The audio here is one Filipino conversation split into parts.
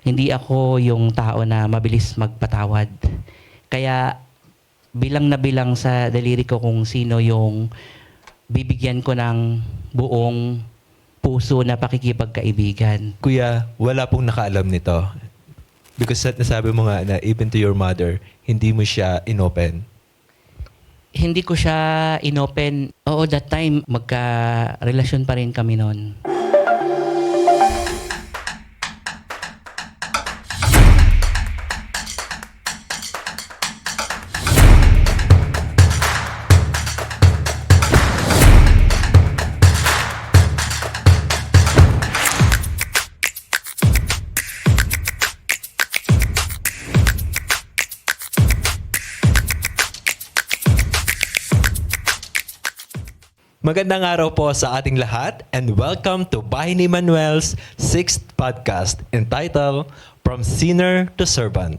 Hindi ako yung tao na mabilis magpatawad. Kaya bilang na bilang sa daliri ko kung sino yung bibigyan ko ng buong puso na pakikipagkaibigan. Kuya, wala pong nakaalam nito. Because nasabi mo nga na even to your mother, hindi mo siya inopen. Hindi ko siya inopen. Oo, that time, magka-relasyon pa rin kami noon. Magandang araw po sa ating lahat and welcome to Bahay ni Manuel's 6th podcast entitled From Sinner to Servant.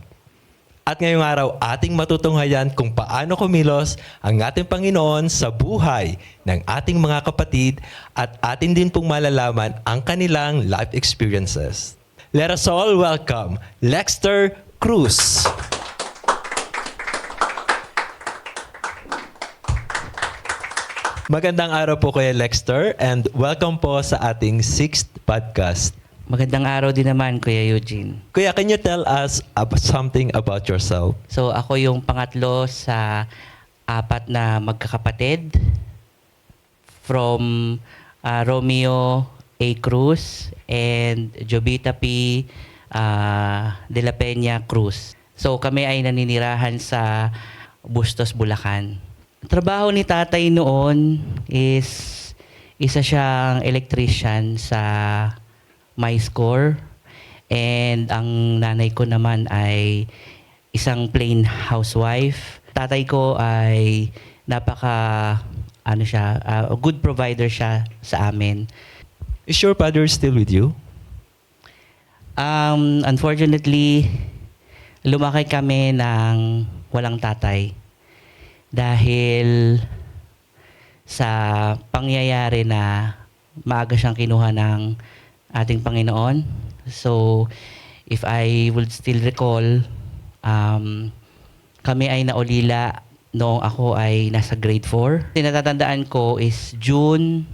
At ngayong araw ating matutunghayan kung paano kumilos ang ating Panginoon sa buhay ng ating mga kapatid at atin din pong malalaman ang kanilang life experiences. Let us all welcome Lexter Cruz. Magandang araw po Kuya Lexter and welcome po sa ating 6th podcast. Magandang araw din naman, Kuya Eugene. Kuya, can you tell us something about yourself? So, ako yung pangatlo sa 4 na magkakapatid from Romeo A. Cruz and Jovita P. De la Peña Cruz. So, kami ay naninirahan sa Bustos, Bulacan. Trabaho ni tatay noon is isa siyang electrician sa MyScore and ang nanay ko naman ay isang plain housewife. Tatay ko ay good provider siya sa amin. Is your father still with you? Unfortunately, lumaki kami ng walang tatay. Dahil sa pangyayari na maaga siyang kinuha ng ating Panginoon. So, if I would still recall, kami ay naulila noong ako ay nasa grade 4. Natatandaan ko is June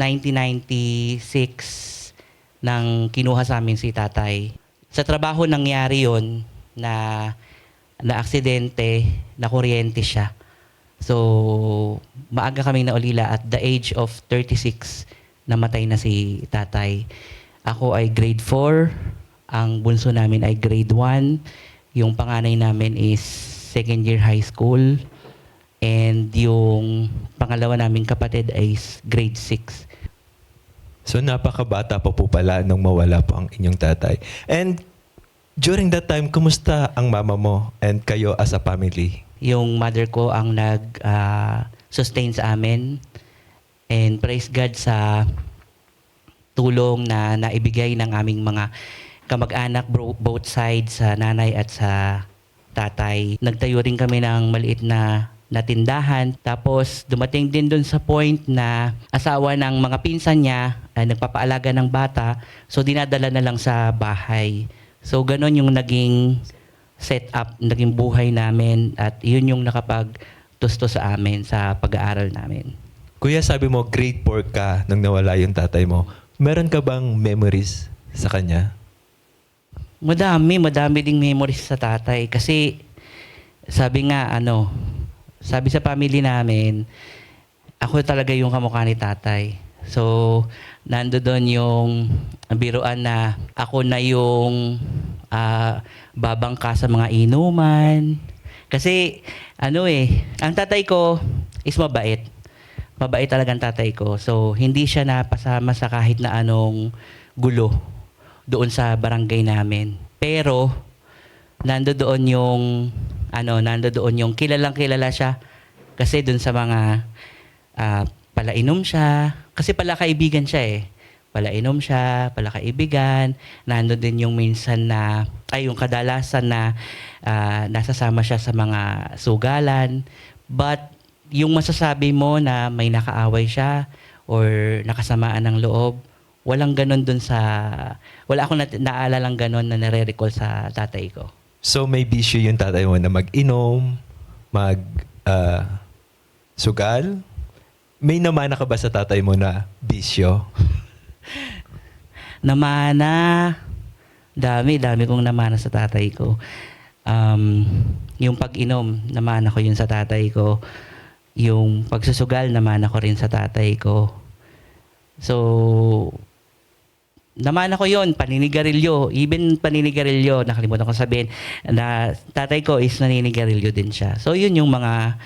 1996 nang kinuha sa amin si tatay. Sa trabaho nangyari yon na aksidente, na kuryente siya. So, maaga kaming naulila at the age of 36, namatay na si tatay. Ako ay grade 4, ang bunso namin ay grade 1, yung panganay namin is second year high school, and yung pangalawa naming kapatid ay grade 6. So napakabata pa po pala nung mawala po ang inyong tatay. And during that time, kumusta ang mama mo and kayo as a family? Yung mother ko ang nag-sustain sa amin. And praise God sa tulong na naibigay ng aming mga kamag-anak, both sides, sa nanay at sa tatay. Nagtayo rin kami ng maliit na tindahan. Tapos dumating din dun sa point na asawa ng mga pinsan niya ay nagpapaalaga ng bata. So dinadala na lang sa bahay. So, ganon yung naging setup, naging buhay namin at yun yung nakapagtusto sa amin sa pag-aaral namin. Kuya, sabi mo grade 4 ka nang nawala yung tatay mo. Meron ka bang memories sa kanya? Madami ding memories sa tatay. Kasi, sabi sa family namin, ako talaga yung kamukha ni tatay. So, nandoon yung biruan na ako na yung babangka sa mga inuman. Kasi, ang tatay ko is mabait. Mabait talaga ang tatay ko. So, hindi siya napasama sa kahit na anong gulo doon sa barangay namin. Pero, nandoon yung kilalang kilala siya. Kasi doon sa mga palainom siya. Kasi pala kaibigan siya eh. Palainom siya, pala kaibigan. Nandun din yung minsan na, yung kadalasan na nasasama siya sa mga sugalan. But yung masasabi mo na may nakaaway siya or nakasamaan ng loob, walang ganon dun sa, wala akong naalalang ganon na nare-recall sa tatay ko. So may bisyo yung tatay mo na mag-inom, sugal? May namana ka ba sa tatay mo na bisyo? Namana, dami kong namana sa tatay ko. Yung pag-inom, namana ko yun sa tatay ko. Yung pagsusugal, namana ko rin sa tatay ko. So, namana ko yun, paninigarilyo. Even paninigarilyo, nakalimutan ko sabihin, na tatay ko is naninigarilyo din siya. So, yun yung mga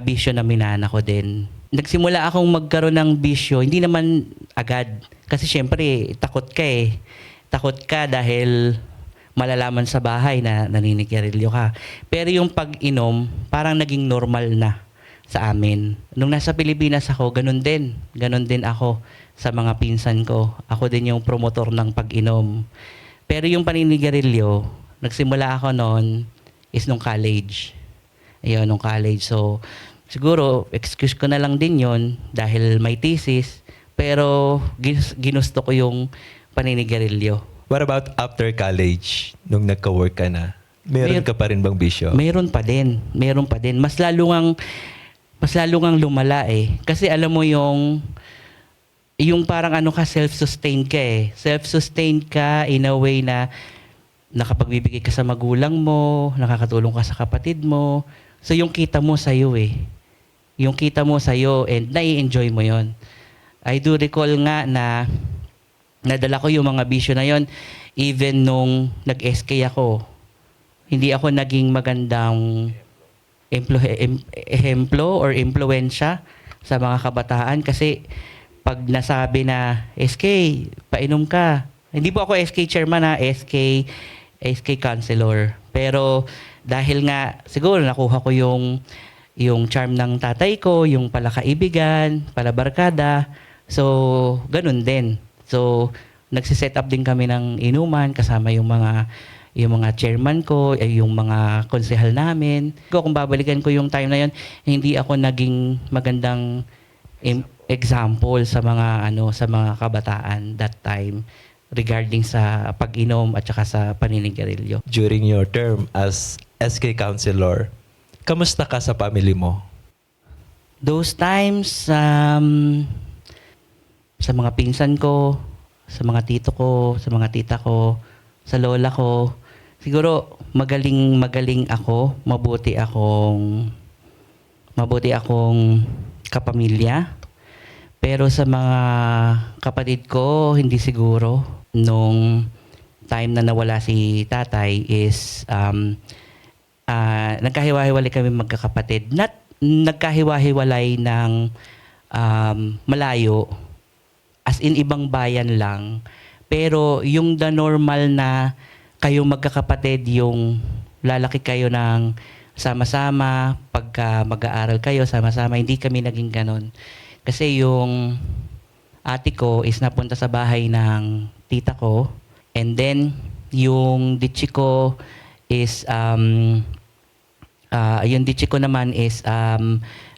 bisyo na minana ko din. Nagsimula akong magkaroon ng bisyo, hindi naman agad. Kasi syempre, takot ka eh. Takot ka dahil malalaman sa bahay na naninigarilyo ka. Pero yung pag-inom, parang naging normal na sa amin. Nung nasa Pilipinas ako, ganun din. Ganun din ako sa mga pinsan ko. Ako din yung promotor ng pag-inom. Pero yung paninigarilyo, nagsimula ako noon is nung college. Ayun, nung college. So, siguro, excuse ko na lang din yon dahil may thesis. Pero, ginusto ko yung paninigarilyo. What about after college, nung nagka-work ka na? Meron ka pa rin bang bisyo? Meron pa din. Meron pa din. Mas lalo ngang lumala eh. Kasi alam mo yung parang ano ka, self-sustained ka eh. Self-sustained ka in a way na nakapagbibigay ka sa magulang mo, nakakatulong ka sa kapatid mo. So yung kita mo sa'yo eh. Yung kita mo sa'yo and nai-enjoy mo yon. I do recall nga na nadala ko yung mga bisyo na yon even nung nag-SK ako. Hindi ako naging magandang ehemplo or impluensya sa mga kabataan kasi pag nasabi na SK, painom ka. Hindi po ako SK chairman na SK counselor. Pero dahil nga siguro nakuha ko yung charm ng tatay ko, yung palakaibigan, palabarkada. So, ganun din. So, nagsiset up din kami ng inuman kasama yung mga chairman ko, yung mga konsehal namin. Kung babalikan ko yung time na yon, hindi ako naging magandang example sa mga kabataan that time regarding sa pag-inom at saka sa paninigarilyo. During your term as SK counselor, kamusta ka sa family mo? Those times, sa mga pinsan ko, sa mga tito ko, sa mga tita ko, sa lola ko, siguro magaling ako, mabuti akong kapamilya. Pero sa mga kapatid ko, hindi siguro. Nung time na nawala si tatay is nagkahiwa-hiwalay kami magkakapatid. Nagkahiwa-hiwalay ng malayo, as in ibang bayan lang. Pero yung the normal na kayo magkakapatid, yung lalaki kayo ng sama-sama, pagka mag-aaral kayo sama-sama, hindi kami naging ganon. Kasi yung ate ko is napunta sa bahay ng tita ko, and then yung ditchi ko is yung ditchi ko naman is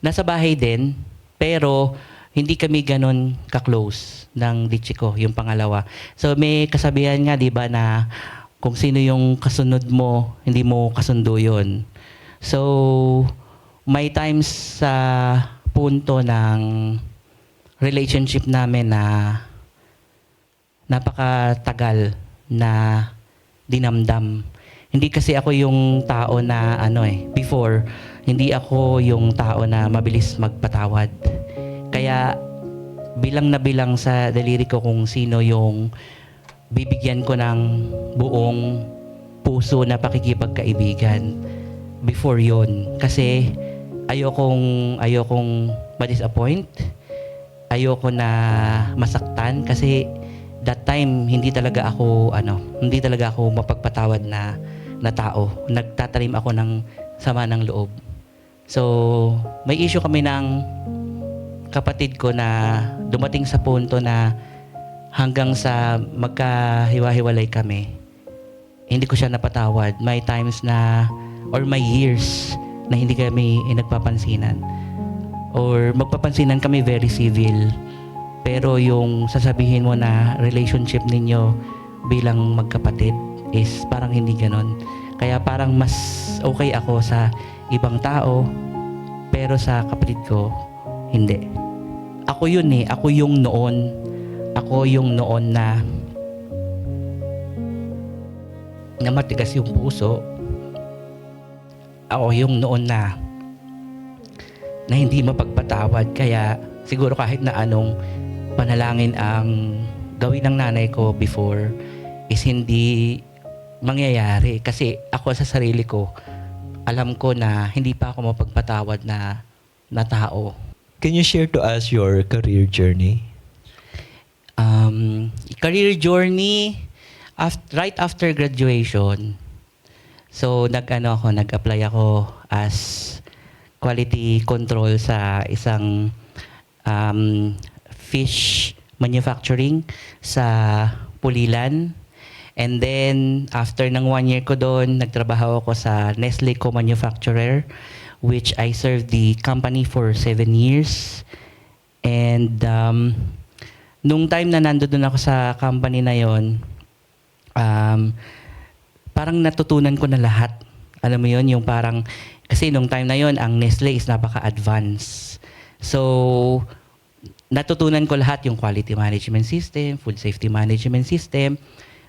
nasa bahay din, pero hindi kami ganon ka-close ng ditchi ko, yung pangalawa. So may kasabihan nga, di ba, na kung sino yung kasunod mo, hindi mo kasundo yun. So may times sa punto ng relationship namin na napakatagal na dinamdam. Hindi kasi ako yung tao na before, hindi ako yung tao na mabilis magpatawad. Kaya bilang na bilang sa daliri ko kung sino yung bibigyan ko ng buong puso na pakikipagkaibigan before yon. Kasi ayokong ma-disappoint. Ayoko na masaktan kasi that time hindi talaga ako mapagpatawad na tao. Nagtatanim ako ng sama ng loob. So, may issue kami ng kapatid ko na dumating sa punto na hanggang sa magkahiwa-hiwalay kami, hindi ko siya napatawad. May times na, or may years na hindi kami nagpapansinan. Or magpapansinan kami very civil. Pero yung sasabihin mo na relationship ninyo bilang magkapatid is parang hindi ganon. Kaya parang mas okay ako sa ibang tao, pero sa kapatid ko, hindi. Ako yun eh. Ako yung noon. Ako yung noon na matigas yung puso. Ako yung noon na hindi mapagpatawad. Kaya siguro kahit na anong panalangin ang gawin ng nanay ko before is hindi mangyayari. Kasi ako sa sarili ko, alam ko na hindi pa ako mapagpatawad na tao. Can you share to us your career journey? Career journey, right after graduation, so nag-apply ako as quality control sa isang fish manufacturing sa Pulilan. And then, after ng 1 year ko doon, nagtrabaho ako sa Nestle co-manufacturer, which I served the company for 7 years. And nung time na nandoon ako sa company na yon, parang natutunan ko na lahat. Alam mo yon, yung parang, kasi nung time na yon, ang Nestle is napaka-advanced. So, natutunan ko lahat, yung quality management system, food safety management system.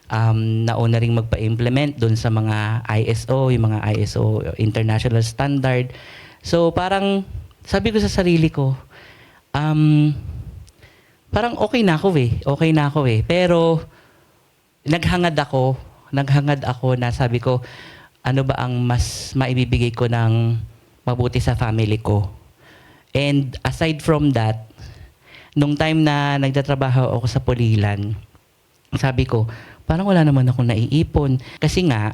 Nauna ring magpa-implement doon sa mga ISO, yung mga ISO international standard. So parang sabi ko sa sarili ko, parang okay na ako eh. Pero naghangad ako na sabi ko, ano ba ang mas maibibigay ko ng mabuti sa family ko. And aside from that, nung time na nagtatrabaho ako sa Pulilan, sabi ko, parang wala naman akong naiipon. Kasi nga,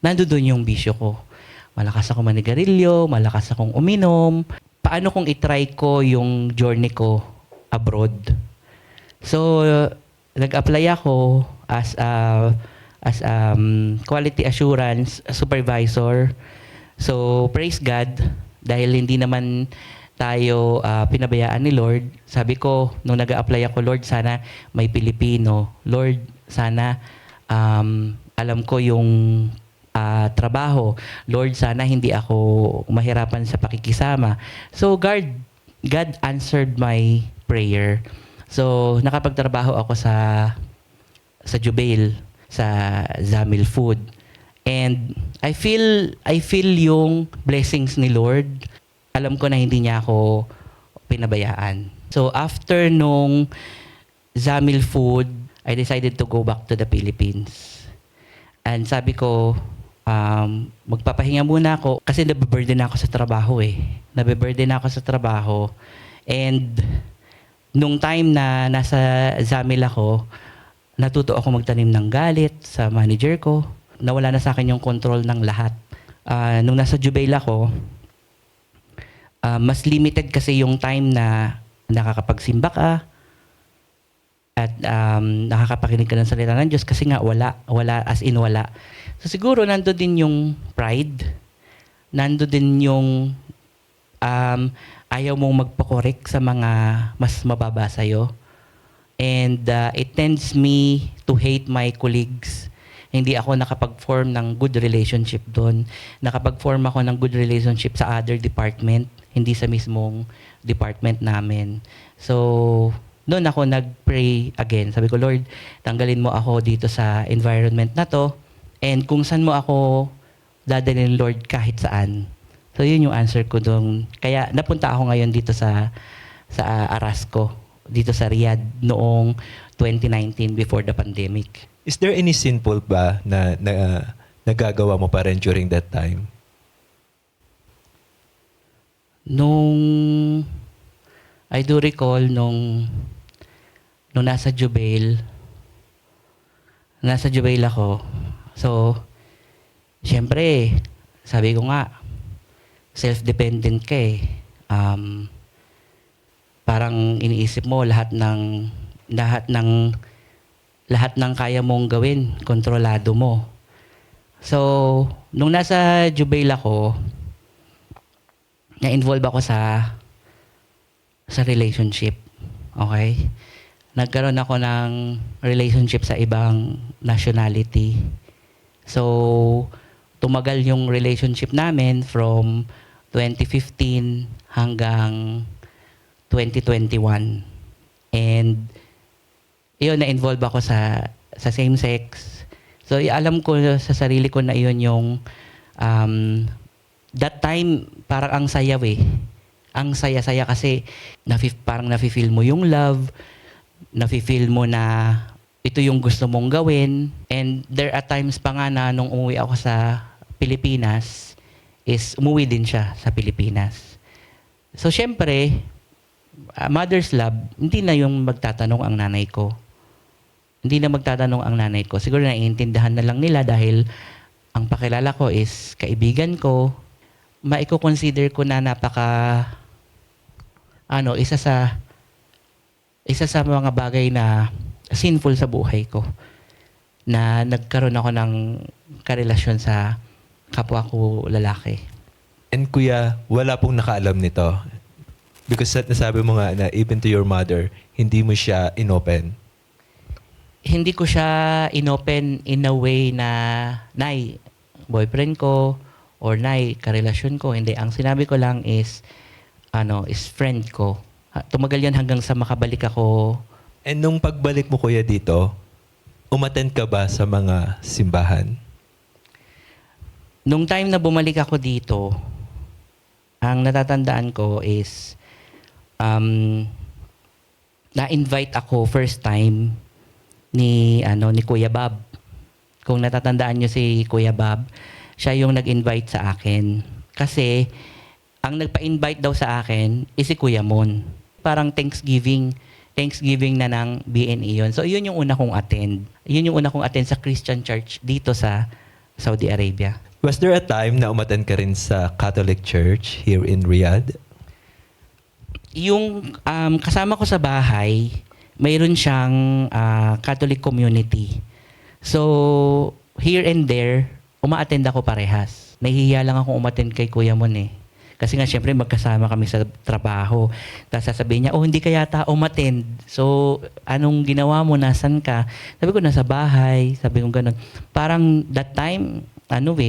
nandoon yung bisyo ko. Malakas ako manigarilyo, malakas akong uminom. Paano kung itry ko yung journey ko abroad? So, nag-apply ako as quality assurance supervisor. So, praise God, dahil hindi naman tayo pinabayaan ni Lord. Sabi ko, nung nag-apply ako, Lord, sana may Pilipino. Lord, sana alam ko yung trabaho. Lord, sana hindi ako mahirapan sa pakikisama. So, God answered my prayer. So, nakapagtrabaho ako sa Jubail, sa Zamil Food. And I feel yung blessings ni Lord. Alam ko na hindi niya ako pinabayaan. So, after nung Zamil Food, I decided to go back to the Philippines. And sabi ko, magpapahinga muna ako kasi nabiburden ako sa trabaho eh. Nabiburden ako sa trabaho. And nung time na nasa Zamil ako, natuto ako magtanim ng galit sa manager ko. Nawala na sa akin yung control ng lahat. Nung nasa Jubail ako, mas limited kasi yung time na nakakapagsimba ka at nakakapakinig ka ng salita ng Diyos kasi nga wala, as in wala. So siguro nando din yung pride, nando din yung ayaw mong magpakorek sa mga mas mababa sa'yo. And it tends me to hate my colleagues. Hindi ako nakapag-form ng good relationship doon. Nakapag-form ako ng good relationship sa other department, hindi sa mismong department namin. So, doon ako nag-pray again. Sabi ko, Lord, tanggalin mo ako dito sa environment na to. And kung saan mo ako dadalhin, Lord, kahit saan. So, yun yung answer ko doon. Kaya napunta ako ngayon dito sa Arasco, dito sa Riyadh noong 2019 before the pandemic. Is there any sinful ba na nagagawa mo pa rin during that time? I do recall nung nasa Jubail ako. So, syempre, sabi ko nga, self-dependent ka eh. Parang iniisip mo lahat ng kaya mong gawin, kontrolado mo. So, nung nasa Jubail ako, na-involve ako sa relationship. Okay? Nagkaroon ako ng relationship sa ibang nationality. So, tumagal yung relationship namin from 2015 hanggang 2021. And yun, na-involve ako sa same-sex. So, alam ko sa sarili ko na yun yung that time, parang ang saya eh. Ang saya-saya kasi parang nafe-feel mo yung love, nafe-feel mo na ito yung gusto mong gawin. And there are times pa nga na nung umuwi ako sa Pilipinas, is umuwi din siya sa Pilipinas. So, syempre, mother's love, hindi na yung magtatanong ang nanay ko. Hindi na magtatanong ang nanay ko. Siguro naiintindihan na lang nila dahil ang pakilala ko is kaibigan ko. Maiko-consider ko na isa sa mga bagay na sinful sa buhay ko. Na nagkaroon ako ng karelasyon sa kapwa ko lalaki. And kuya, wala pong nakaalam nito. Because nasabi mo nga na even to your mother, hindi mo siya inopen. Hindi ko siya inopen in a way na, nay, boyfriend ko, or nay, karelasyon ko. Hindi. Ang sinabi ko lang is friend ko. Tumagal yan hanggang sa makabalik ako. And nung pagbalik mo kuya dito, umattend ka ba sa mga simbahan? Nung time na bumalik ako dito, ang natatandaan ko is na-invite ako first time ni Kuya Bob. Kung natatandaan niyo si Kuya Bob, siya yung nag-invite sa akin. Kasi ang nagpa-invite daw sa akin is si Kuya Mon. Parang Thanksgiving na ng BNE yun. So yun yung una kong attend. Yun yung una kong attend sa Christian Church dito sa Saudi Arabia. Was there a time na umattend ka rin sa Catholic Church here in Riyadh? Yung kasama ko sa bahay, mayroon siyang Catholic community. So, here and there, uma-attend ako parehas. Nahihiya lang ako umattend kay Kuya Mon eh. Kasi nga, syempre, magkasama kami sa trabaho. Tapos sasabihin niya, hindi ka yata umattend. So, anong ginawa mo? Nasaan ka? Sabi ko, nasa bahay. Sabi ko ganun. Parang that time,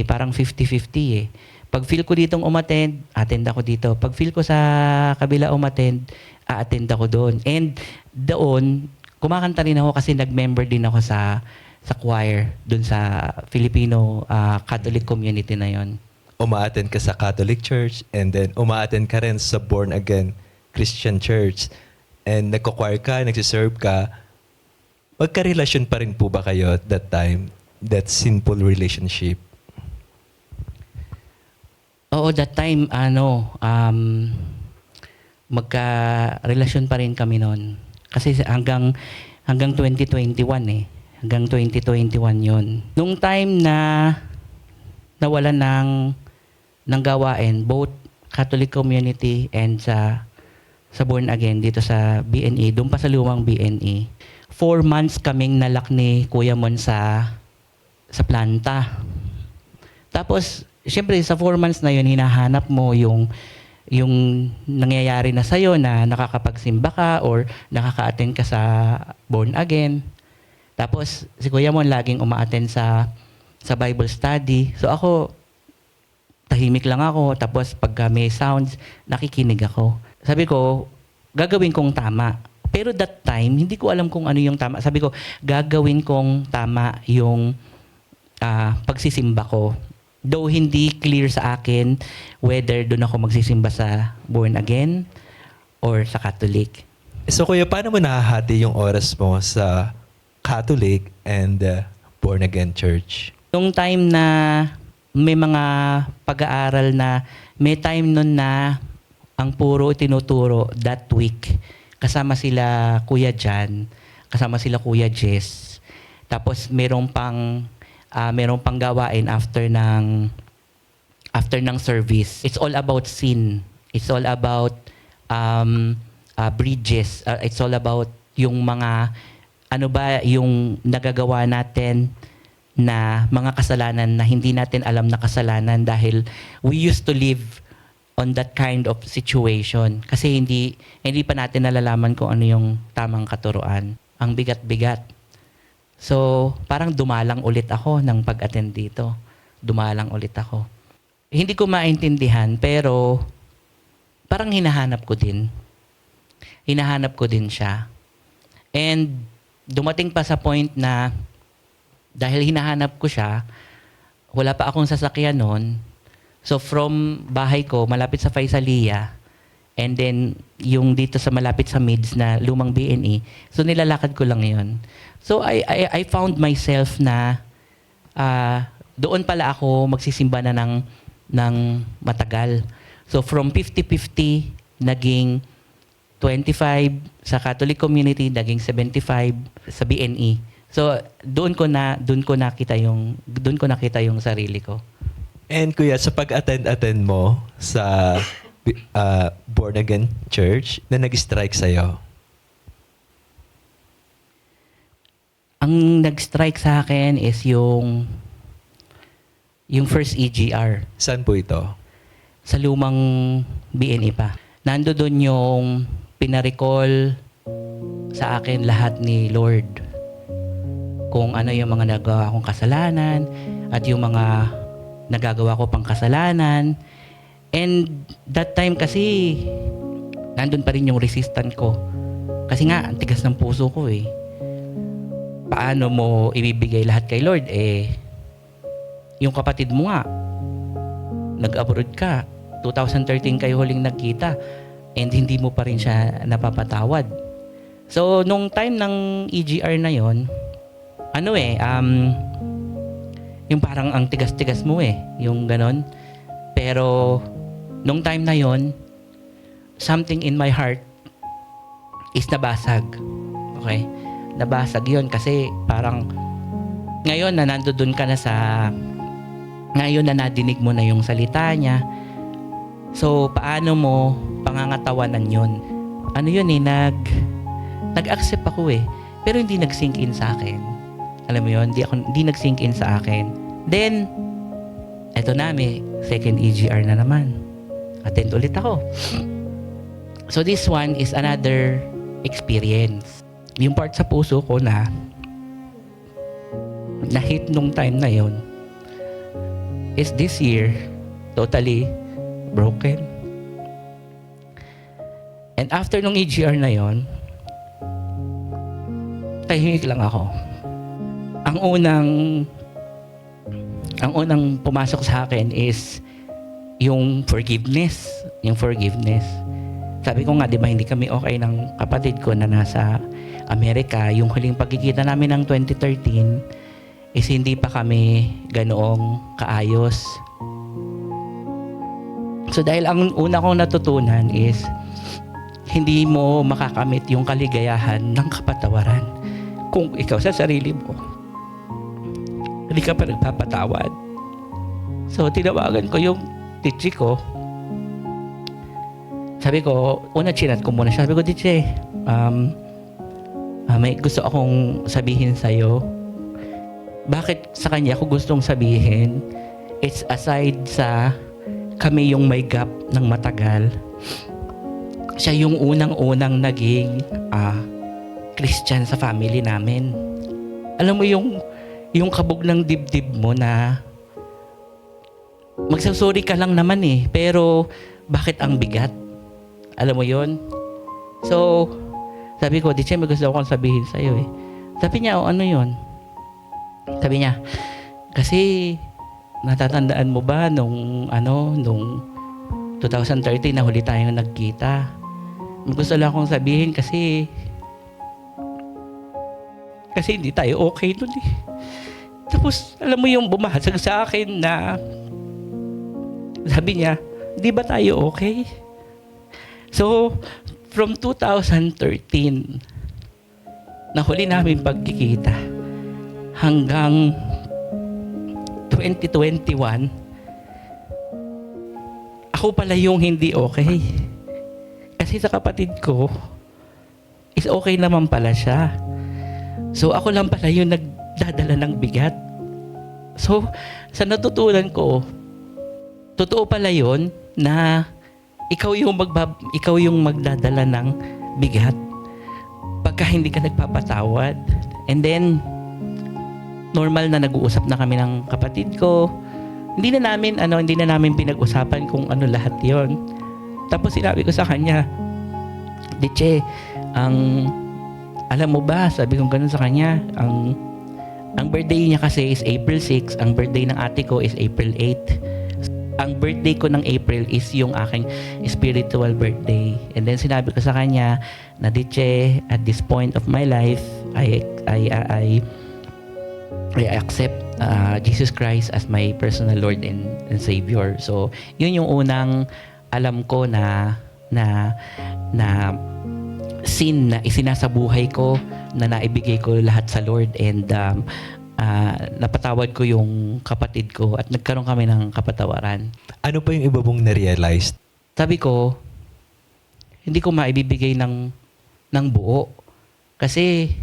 parang 50-50 eh. Pag feel ko ditong umattend, attend ako dito. Pag feel ko sa kabila umattend, a-attend ako doon. And doon, kumakanta rin ako kasi nag-member din ako sa choir doon sa Filipino Catholic community na yon. Uma-attend ka sa Catholic Church and then uma-attend ka rin sa Born Again Christian Church and nagko-choir ka, nagsiserve ka. Magka-relasyon pa rin po ba kayo at that time? That simple relationship? Oo, that time, magka-relasyon pa rin kami noon. Kasi hanggang 2021 eh. Hanggang 2021 yon. Nung time na nawalan ng gawain, both Catholic community and sa Born Again dito sa BNE, doon pa sa lumang BNE. 4 months kaming nalak ni Kuya Mon sa planta. Tapos, syempre sa 4 months na yun, hinahanap mo yung nangyayari na sa'yo na nakakapagsimba ka or nakaka-attend ka sa Born Again. Tapos, si Kuya Mon laging uma-attend sa Bible study. So ako, tahimik lang ako. Tapos pagka may sounds, nakikinig ako. Sabi ko, gagawin kong tama. Pero that time, hindi ko alam kung ano yung tama. Sabi ko, gagawin kong tama yung pagsisimba ko. Though hindi clear sa akin whether doon ako magsisimba sa Born Again or sa Catholic. So kuya, paano mo nahahati yung oras mo sa Catholic and Born Again Church? Nung time na may mga pag-aaral na may time nun na ang puro tinuturo that week. Kasama sila Kuya Jan, kasama sila Kuya Jess. Tapos merong pang gawain after ng service. It's all about sin. It's all about bridges. It's all about yung mga yung nagagawa natin na mga kasalanan na hindi natin alam na kasalanan dahil we used to live on that kind of situation. Kasi hindi pa natin nalalaman kung ano yung tamang katuruan. Ang bigat-bigat. So, parang dumalang ulit ako ng pag-attend dito. Dumalang ulit ako. Hindi ko maintindihan, pero parang hinahanap ko din. Hinahanap ko din siya. And dumating pa sa point na dahil hinahanap ko siya, wala pa akong sasakyan noon. So from bahay ko, malapit sa Faisalia, and then yung dito sa malapit sa Mids na lumang BNE, so nilalakad ko lang yon. So I found myself na doon pala ako magsisimba na ng matagal. So from 50-50, naging 25 sa Catholic community, naging 75 sa BNE. So doon ko nakita yung sarili ko. And kuya, sa pag-attend mo sa born again church na nag-strike sa'yo, ang nag-strike sa akin is yung first EGR saan po ito? sa lumang BNE pa. Nando doon yung pinarecall sa akin lahat ni Lord. Kung ano yung mga nagawa kong kasalanan at yung mga nagagawa ko pang kasalanan. And that time kasi, nandun pa rin yung resistant ko. Kasi nga, ang tigas ng puso ko eh. Paano mo ibibigay lahat kay Lord? Yung kapatid mo nga, nag-abroad ka. 2013 kayo huling nagkita. And hindi mo pa rin siya napapatawad. So, nung time ng EGR na yon, yung parang ang tigas-tigas mo yung ganon. Pero, nung time na yon, something in my heart is nabasag. Okay? Nabasag yon kasi parang ngayon na nandoon ka na ngayon na nadinig mo na yung salita niya. So, paano mo pangangatawanan yun? Ano yun nag-accept ako pero hindi nag-sink in sa akin. Alam mo yun, hindi nag-sink in sa akin. Then, eto na, may second EGR na naman. Attend ulit ako. So this one is another experience. Yung part sa puso ko na hit nung time na yon is this year totally broken. And after nung EGR na yon, tahimik lang ako. Ang unang pumasok sa akin is yung forgiveness. Sabi ko nga, di ba, hindi kami okay ng kapatid ko na nasa Amerika. Yung huling pagkikita namin ng 2013 is hindi pa kami ganoong kaayos. So dahil ang una kong natutunan is hindi mo makakamit yung kaligayahan ng kapatawaran kung ikaw sa sarili mo hindi ka pa nagpapatawad. So tinawagan ko yung teacher ko. Sabi ko, chinat ko muna. Sabi ko, teacher, may gusto akong sabihin sa'yo. Bakit sa kanya ako gustong sabihin? It's aside sa kami yung may gap ng matagal. Siya yung unang-unang naging Christian sa family namin. Alam mo yung kabog ng dibdib mo na magsasorry ka lang naman pero bakit ang bigat? Alam mo yon? So, sabi ko, teacher, may gusto akong sabihin sa'yo Sabi niya, ano yon? Sabi niya, kasi natatandaan mo ba nung 2013 na huli tayong nagkita? May gusto lang akong sabihin kasi hindi tayo okay nun Tapos, alam mo yung bumahasag sa akin na sabi niya, di ba tayo okay? So, from 2013, na huli namin pagkikita, hanggang 2021, ako pala yung hindi okay. Kasi sa kapatid ko, is okay naman pala siya. So, ako lang pala yung nagdadala ng bigat. So, sa natutunan ko, totoo pala yun na ikaw yung magdadala ng bigat pagka hindi ka nagpapatawad. And then, normal na nag-uusap na kami ng kapatid ko. Hindi na namin pinag-usapan kung ano lahat 'yon. Tapos sinabi ko sa kanya, Diche, alam mo ba, sabi ko gano'n sa kanya, ang birthday niya kasi is April 6, ang birthday ng ate ko is April 8. Ang birthday ko ng April is yung aking spiritual birthday. And then sinabi ko sa kanya na, Diche, at this point of my life, I accept Jesus Christ as my personal Lord and Savior. So, yun yung unang alam ko na sin na isinasabuhay ko, na naibigay ko lahat sa Lord, and napatawad ko yung kapatid ko at nagkaroon kami ng kapatawaran. Ano pa yung iba mong na-realize? Sabi ko, hindi ko maibibigay ng buo kasi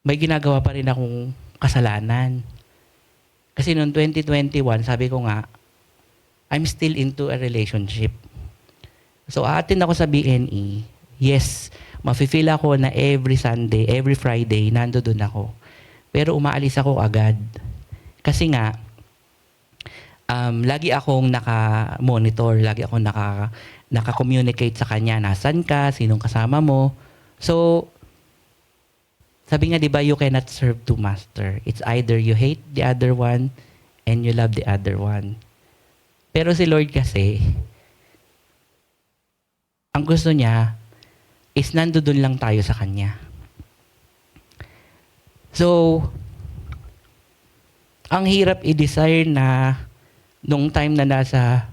may ginagawa pa rin akong kasalanan. Kasi noong 2021, sabi ko nga, I'm still into a relationship. So, aatin ako sa BNE. Yes, mafe-feel ako na every Sunday, every Friday, nandoon ako. Pero umaalis ako agad. Kasi nga, lagi akong naka-monitor, lagi akong naka-communicate sa kanya, nasan ka, sinong kasama mo. So, sabi nga, di ba, you cannot serve two master. It's either you hate the other one and you love the other one. Pero si Lord kasi, ang gusto niya is nandoon lang tayo sa Kanya. So, ang hirap i-desire na nung time na nasa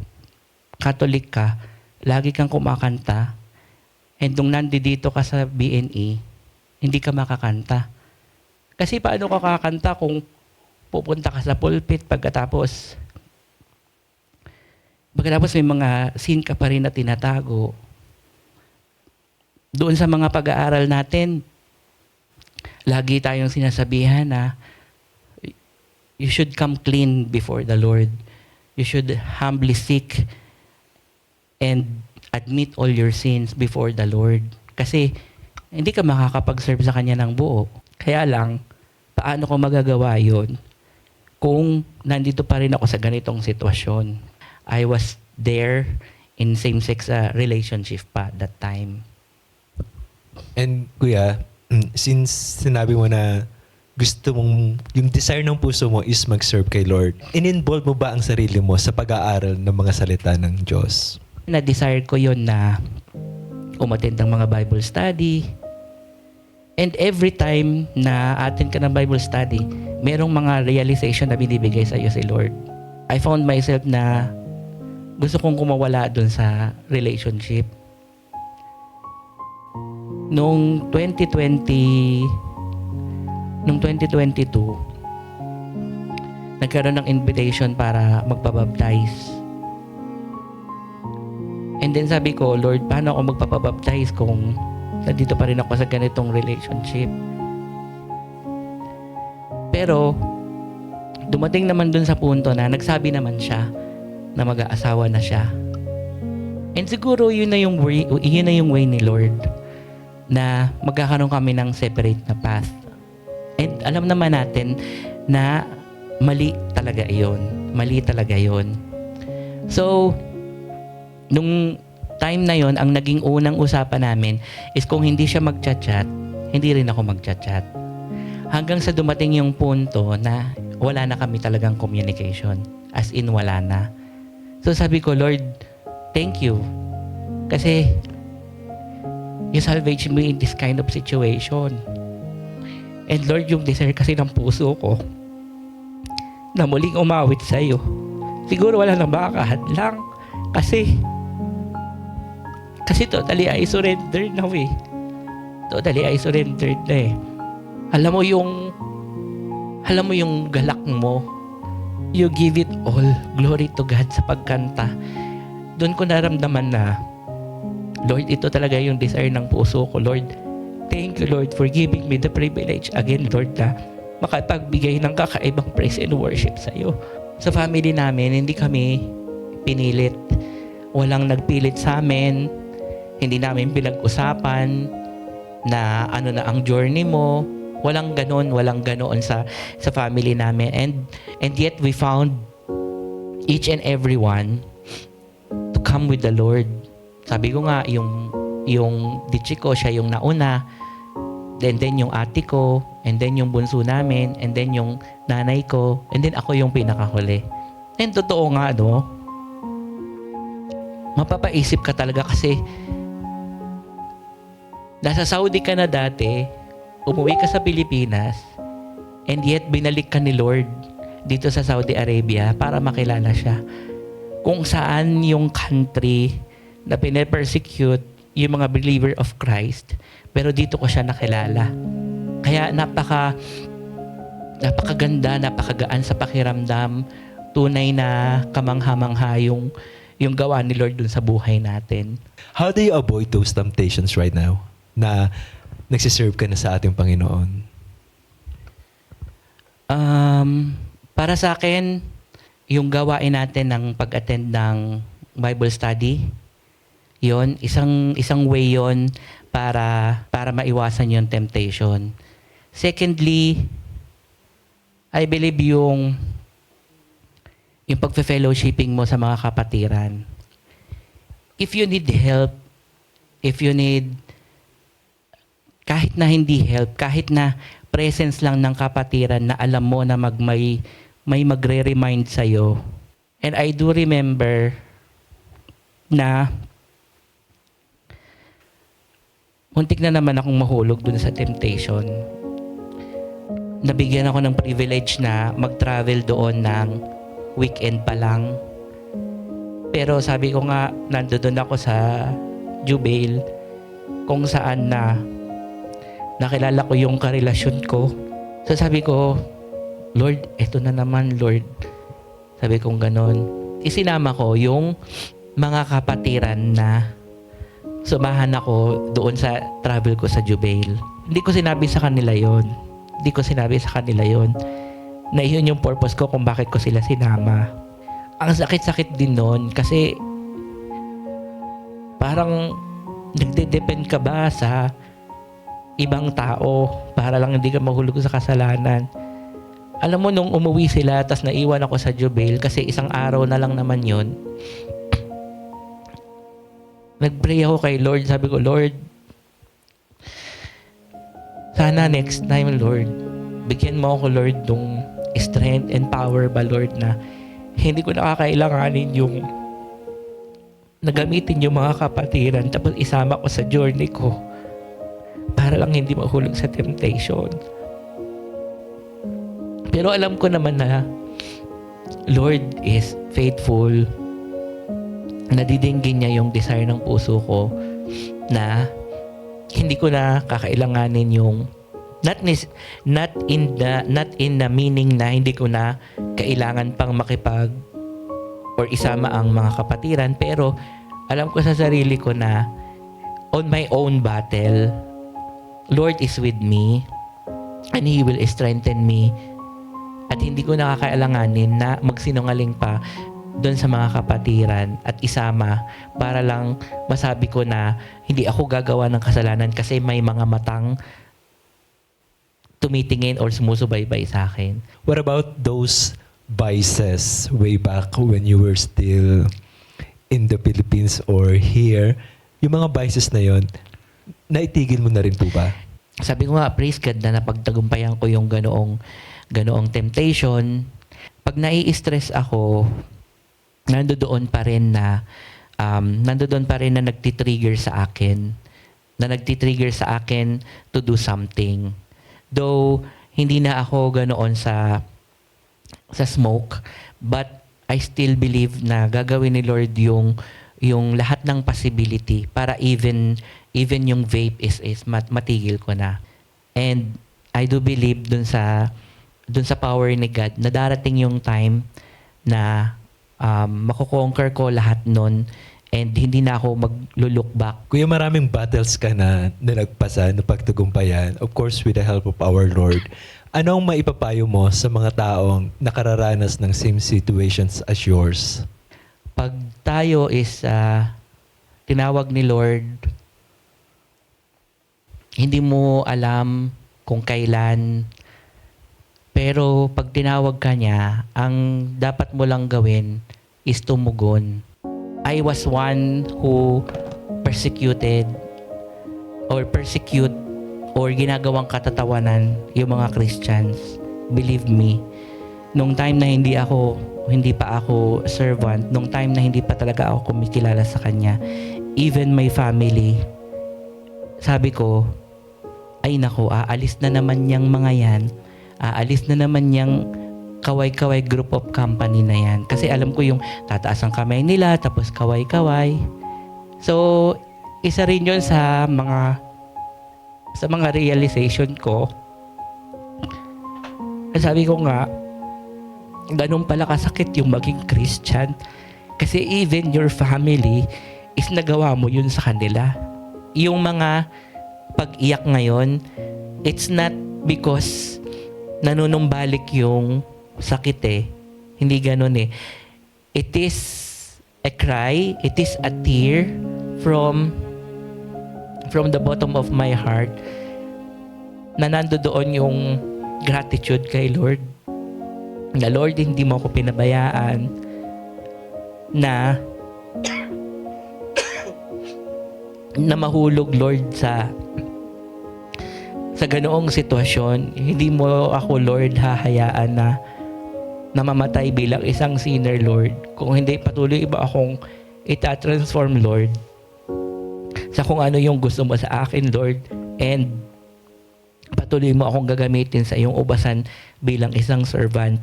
Catholic ka, lagi kang kumakanta, and nung nandito ka sa BNE, hindi ka makakanta. Kasi paano ka kakanta kung pupunta ka sa pulpit pagkatapos may mga sin ka pa rin na tinatago. Doon sa mga pag-aaral natin, lagi tayong sinasabihan na you should come clean before the Lord. You should humbly seek and admit all your sins before the Lord. Kasi hindi ka makakapag-serve sa Kanya ng buo. Kaya lang, paano ko magagawa yun kung nandito pa rin ako sa ganitong sitwasyon? I was there in same-sex relationship pa that time. And kuya, since sinabi mo na gusto mong, yung desire ng puso mo is mag-serve kay Lord, in-involve mo ba ang sarili mo sa pag-aaral ng mga salita ng Diyos? Na-desire ko yon na umattend ng mga Bible study. And every time na attend ka ng Bible study, merong mga realization na binibigay sa iyo si Lord. I found myself na gusto kong kumawala dun sa relationship. Noong 2022, nagkaroon ng invitation para magpabaptize. And then sabi ko, Lord, paano ako magpapabaptize kung nandito pa rin ako sa ganitong relationship? Pero, dumating naman dun sa punto na nagsabi naman siya na mag-aasawa na siya. And siguro yun na yung way ni Lord na magkakaroon kami ng separate na path. And alam naman natin na mali talaga yun. Mali talaga yun. So, nung time na yon, ang naging unang usapan namin is kung hindi siya mag-chat-chat, hindi rin ako mag-chat-chat. Hanggang sa dumating yung punto na wala na kami talagang communication. As in, wala na. So sabi ko, Lord, thank you. Kasi you salvaged me in this kind of situation. And Lord, yung desire kasi ng puso ko na muling umawit sa iyo. Siguro wala nang makakahadlang. Kasi totally I surrendered na eh. Totally I surrendered na eh. Alam mo yung galak mo. You give it all. Glory to God sa pagkanta. Doon ko naramdaman na, Lord, ito talaga yung desire ng puso ko. Lord, thank you, Lord, for giving me the privilege again, Lord, na makapagbigay ng kakaibang praise and worship sa iyo. Sa family namin, hindi kami pinilit. walang nagpilit sa amin, hindi namin pinag-usapan na ano na ang journey mo. Walang ganoon sa family namin. And yet we found each and every one to come with the Lord. Sabi ko nga, yung ditchi ko, siya yung nauna, then yung ate ko, and then yung bunso namin, and then yung nanay ko, and then ako yung pinakahuli. And totoo nga, no? Mapapaisip ka talaga kasi nasa Saudi ka na dati, umuwi ka sa Pilipinas, and yet binalik ka ni Lord dito sa Saudi Arabia para makilala siya. Kung saan yung country na pine-persecute yung mga believer of Christ, pero dito ko siya nakilala. Kaya napakaganda, napakagaan sa pakiramdam, tunay na kamangha-mangha yung gawa ni Lord dun sa buhay natin. How do you avoid those temptations right now na nagsiserve ka na sa ating Panginoon? Para sa akin, yung gawain natin ng pag-attend ng Bible study, yon isang way yon para maiwasan yung temptation. Secondly, I believe yung pagfe-fellowshipping mo sa mga kapatiran. If you need help, kahit na hindi help, kahit na presence lang ng kapatiran na alam mo na may magre-remind sa'yo. And I do remember na muntik na naman akong mahulog dun sa temptation. Nabigyan ako ng privilege na mag-travel doon ng weekend pa lang. Pero sabi ko nga, nandoon ako sa Jubail, kung saan na nakilala ko yung karelasyon ko. So sabi ko, Lord, eto na naman, Lord. Sabi kong ganon. Isinama ko yung mga kapatiran na sumahan ako doon sa travel ko sa Jubail. Hindi ko sinabi sa kanila yon. Na yun yung purpose ko kung bakit ko sila sinama. Ang sakit-sakit din nun kasi parang nagde-depend ka ba sa ibang tao para lang hindi ka mahulog sa kasalanan. Alam mo, nung umuwi sila tas naiwan ako sa Jubail kasi isang araw na lang naman yun, nag-pray ako kay Lord. Sabi ko, Lord, sana next time, Lord, bigyan mo ako, Lord, ng strength and power ba, Lord, na hindi ko nakakailanganin yung nagamitin yung mga kapatiran tapos isama ko sa journey ko para lang hindi mahulog sa temptation. Pero alam ko naman na Lord is faithful. Nadidinggin niya yung desire ng puso ko na hindi ko na kakailanganin yung not in the meaning na hindi ko na kailangan pang makipag or isama ang mga kapatiran, pero alam ko sa sarili ko na on my own battle, Lord is with me and He will strengthen me. At hindi ko nakakailanganin na magsinungaling pa doon sa mga kapatiran at isama para lang masabi ko na hindi ako gagawa ng kasalanan kasi may mga matang tumitingin or sumusubaybay sa akin. What about those vices way back when you were still in the Philippines or here? Yung mga vices na yon, naitigil mo na rin po ba? Sabi ko nga, praise God na napagtagumpayan ko yung ganoong temptation. Pag nai-stress ako, nandoon pa rin na nagtitrigger sa akin to do something. Though hindi na ako ganoon sa smoke, but I still believe na gagawin ni Lord yung lahat ng possibility para even yung vape is matigil ko na. And I do believe dun sa power ni God na darating yung time na makukonquer ko lahat nun and hindi na ako mag-look back. Kuya, maraming battles ka na nalagpasan, na pagtagumpayan, of course with the help of our Lord. Anong maipapayo mo sa mga taong nakararanas ng same situations as yours? pag tayo is tinawag ni Lord, hindi mo alam kung kailan, pero pag tinawag ka niya, ang dapat mo lang gawin is tumugon. I was one who persecute or ginagawang katatawanan yung mga Christians. Believe me, nung time na hindi pa ako servant, nung time na hindi pa talaga ako kumikilala sa Kanya, even my family, sabi ko, ay nako, aalis na naman yang mga yan, aalis na naman yang kaway-kaway group of company na yan. Kasi alam ko yung tataas ang kamay nila, tapos kaway-kaway. So, isa rin yun sa mga realization ko. Sabi ko nga, ganun pala kasakit yung maging Christian. Kasi even your family is nagawa mo yun sa kanila. Yung mga pag-iyak ngayon, it's not because nanunumbalik yung sakit eh. Hindi ganun eh. It is a cry, it is a tear from the bottom of my heart na nandoon yung gratitude kay Lord. Na Lord, hindi mo ako pinabayaan na mahulog, Lord, sa ganoong sitwasyon. Hindi mo ako, Lord, hahayaan na mamatay bilang isang sinner, Lord. Kung hindi, patuloy ba akong itatransform, Lord, sa kung ano yung gusto mo sa akin, Lord. And patuloy mo akong gagamitin sa iyong ubasan bilang isang servant.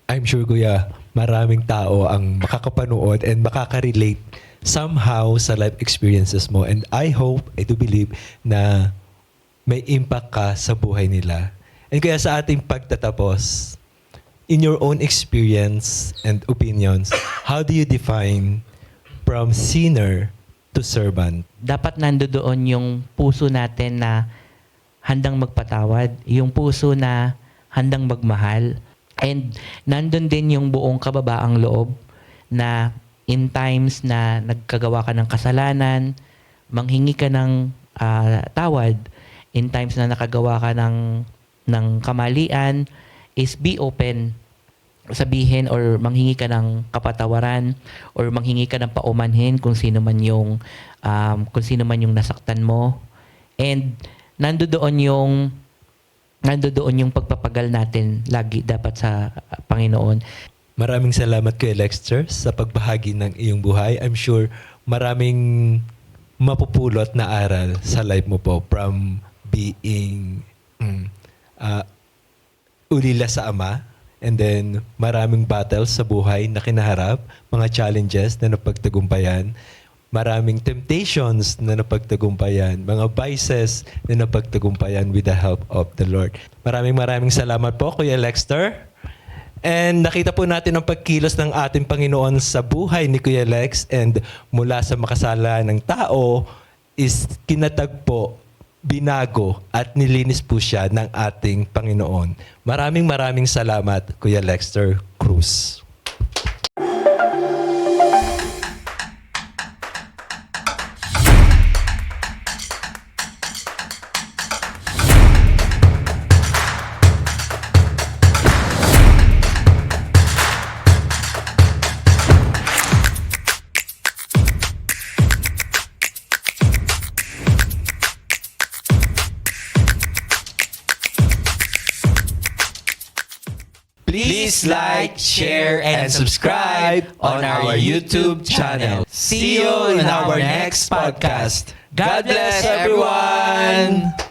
I'm sure, Kuya, maraming tao ang makakapanood and makaka-relate somehow sa life experiences mo. And I hope, I do believe na may impact ka sa buhay nila. And kaya sa ating pagtatapos, in your own experience and opinions, how do you define from sinner to servant? Dapat nandoon yung puso natin na handang magpatawad, yung puso na handang magmahal. And nandun din yung buong kababaang loob na in times na nagkagawa ka ng kasalanan, manghingi ka ng tawad. In times na nakagawa ka ng kamalian, is be open. Sabihin or manghingi ka ng kapatawaran or manghingi ka ng paumanhin kung sino man yung nasaktan mo. And nandoon yung pagpapagal natin lagi dapat sa Panginoon. Maraming salamat kay Lexter sa pagbahagi ng iyong buhay. I'm sure maraming mapupulot na aral sa life mo po from being ulila sa Ama, and then maraming battles sa buhay na kinaharap, mga challenges na napagtagumpayan, maraming temptations na napagtagumpayan, mga vices na napagtagumpayan with the help of the Lord. Maraming salamat po, Kuya Lexter. And nakita po natin ang pagkilos ng ating Panginoon sa buhay ni Kuya Lex, and mula sa makasala ng tao is kinatagpo, binago at nilinis po siya ng ating Panginoon. Maraming salamat, Kuya Lexter Cruz. Please like, share, and subscribe on our YouTube channel. See you in our next podcast. God bless everyone!